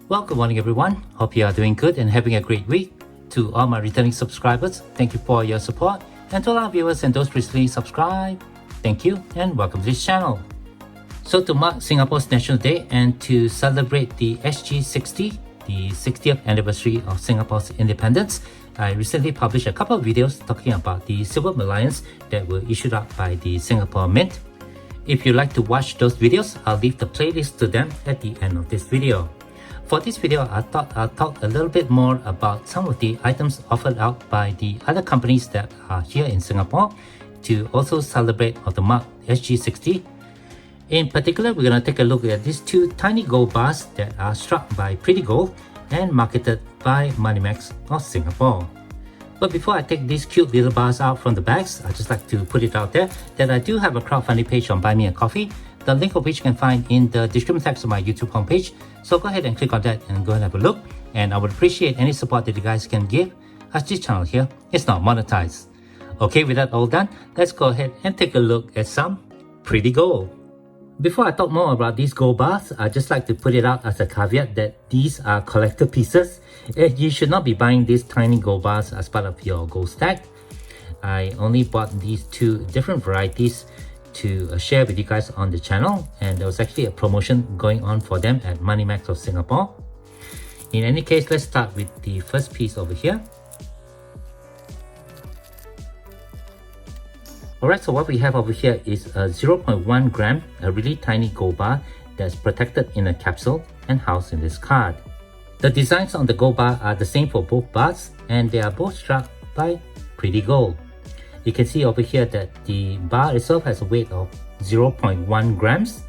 Well, good morning everyone. Hope you are doing good and having a great week. To all my returning subscribers, thank you for your support. And to all our viewers and those recently subscribed, thank you and welcome to this channel. So to mark Singapore's National Day and to celebrate the SG60, the 60th anniversary of Singapore's independence, I recently published a couple of videos talking about the silver medallions that were issued out by the Singapore Mint. If you'd like to watch those videos, I'll leave the playlist to them at the end of this video. For this video, I thought I'll talk a little bit more about some of the items offered out by the other companies that are here in Singapore to also celebrate or to mark SG60. In particular, we're going to take a look at these two tiny gold bars that are struck by Pretti Gold and marketed by MoneyMax of Singapore. But before I take these cute little bars out from the bags, I'd just like to put it out there that I do have a crowdfunding page on Buy Me a Coffee, the link of which you can find in the description text of my YouTube homepage. So go ahead and click on that and go and have a look. And I would appreciate any support that you guys can give, as this channel here is not monetized. Okay, with that all done, let's go ahead and take a look at some Pretti Gold. Before I talk more about these gold bars, I'd just like to put it out as a caveat that these are collector pieces. You should not be buying these tiny gold bars as part of your gold stack. I only bought these two different varieties to share with you guys on the channel, and there was actually a promotion going on for them at MoneyMax of Singapore. In any case, let's start with the first piece over here. Alright, so what we have over here is a 0.1 gram, a really tiny gold bar that's protected in a capsule and housed in this card. The designs on the gold bar are the same for both bars, and they are both struck by Pretti Gold. You can see over here that the bar itself has a weight of 0.1 grams,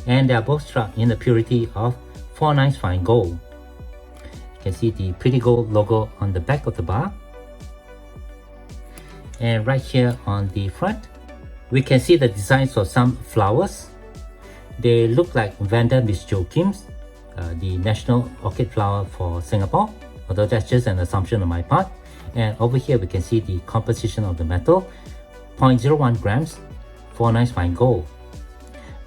and they are both struck in the purity of 49 fine gold. You can see the Pretti Gold logo on the back of the bar. And right here on the front, we can see the designs of some flowers. They look like Vanda Miss Joachim's, the national orchid flower for Singapore, although that's just an assumption on my part. And over here we can see the composition of the metal, 0.01 grams, 49 fine gold.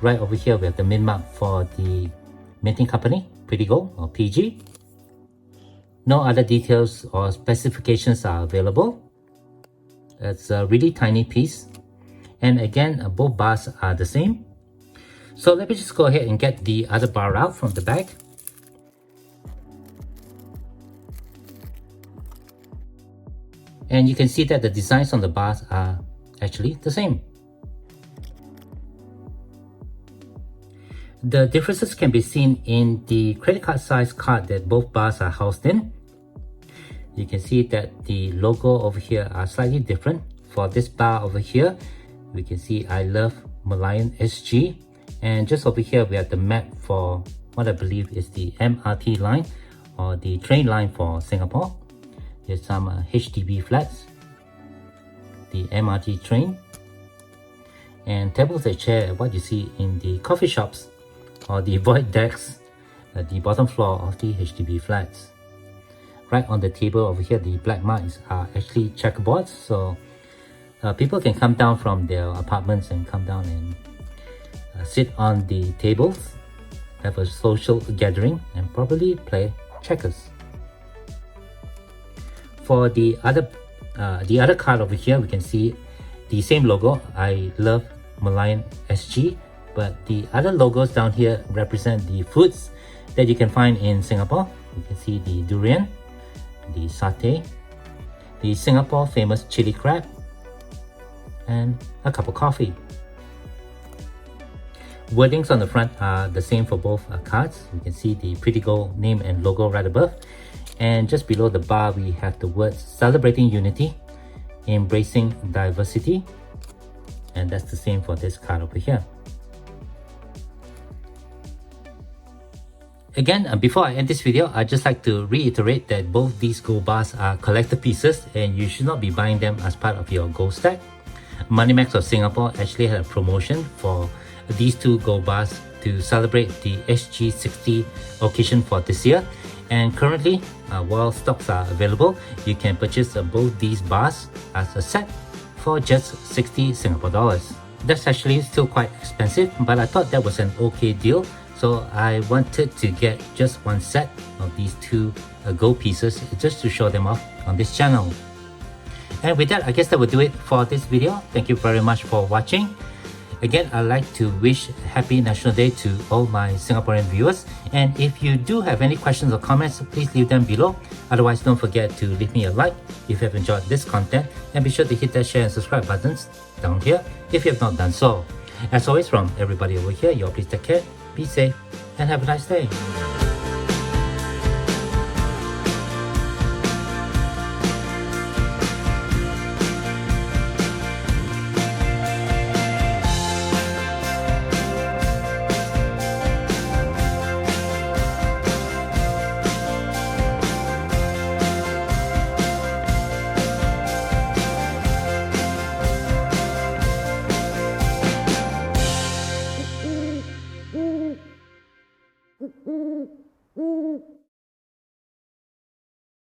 Right over here we have the mint mark for the minting company, Pretti Gold or PG. No other details or specifications are available. It's a really tiny piece, and again both bars are the same. So let me just go ahead and get the other bar out from the bag. And you can see that the designs on the bars are actually the same. The differences can be seen in the credit card size card that both bars are housed in. You can see that the logo over here are slightly different. For this bar over here, we can see I Love Merlion SG. And just over here, we have the map for what I believe is the MRT line or the train line for Singapore. Here's some HDB flags, the MRT train, and tables and chairs, what you see in the coffee shops or the void decks at the bottom floor of the HDB flats. Right on the table over here, the black marks are actually checkerboards, so people can come down from their apartments and come down and sit on the tables, have a social gathering, and probably play checkers. For the other card over here, we can see the same logo, I Love Merlion SG, but the other logos down here represent the foods that you can find in Singapore. You can see the durian, the satay, the Singapore famous chili crab, and a cup of coffee. Wordings on the front are the same for both cards. You can see the Pretti Gold name and logo right above, and just below the bar we have the words celebrating unity, embracing diversity, and that's the same for this card over here. Again, before I end this video, I'd just like to reiterate that both these gold bars are collector pieces and you should not be buying them as part of your gold stack. MoneyMax of Singapore actually had a promotion for these two gold bars to celebrate the SG60 occasion for this year. And currently, while stocks are available, you can purchase both these bars as a set for just 60 Singapore dollars. That's actually still quite expensive, but I thought that was an okay deal, So I wanted to get just one set of these two gold pieces just to show them off on this channel. And with that, I guess that will do it for this video. Thank you very much for watching. Again, I'd like to wish Happy National Day to all my Singaporean viewers. And if you do have any questions or comments, please leave them below. Otherwise, don't forget to leave me a like if you have enjoyed this content. And be sure to hit that share and subscribe buttons down here if you have not done so. As always, from everybody over here, you all please take care, be safe, and have a nice day. Mm-hmm.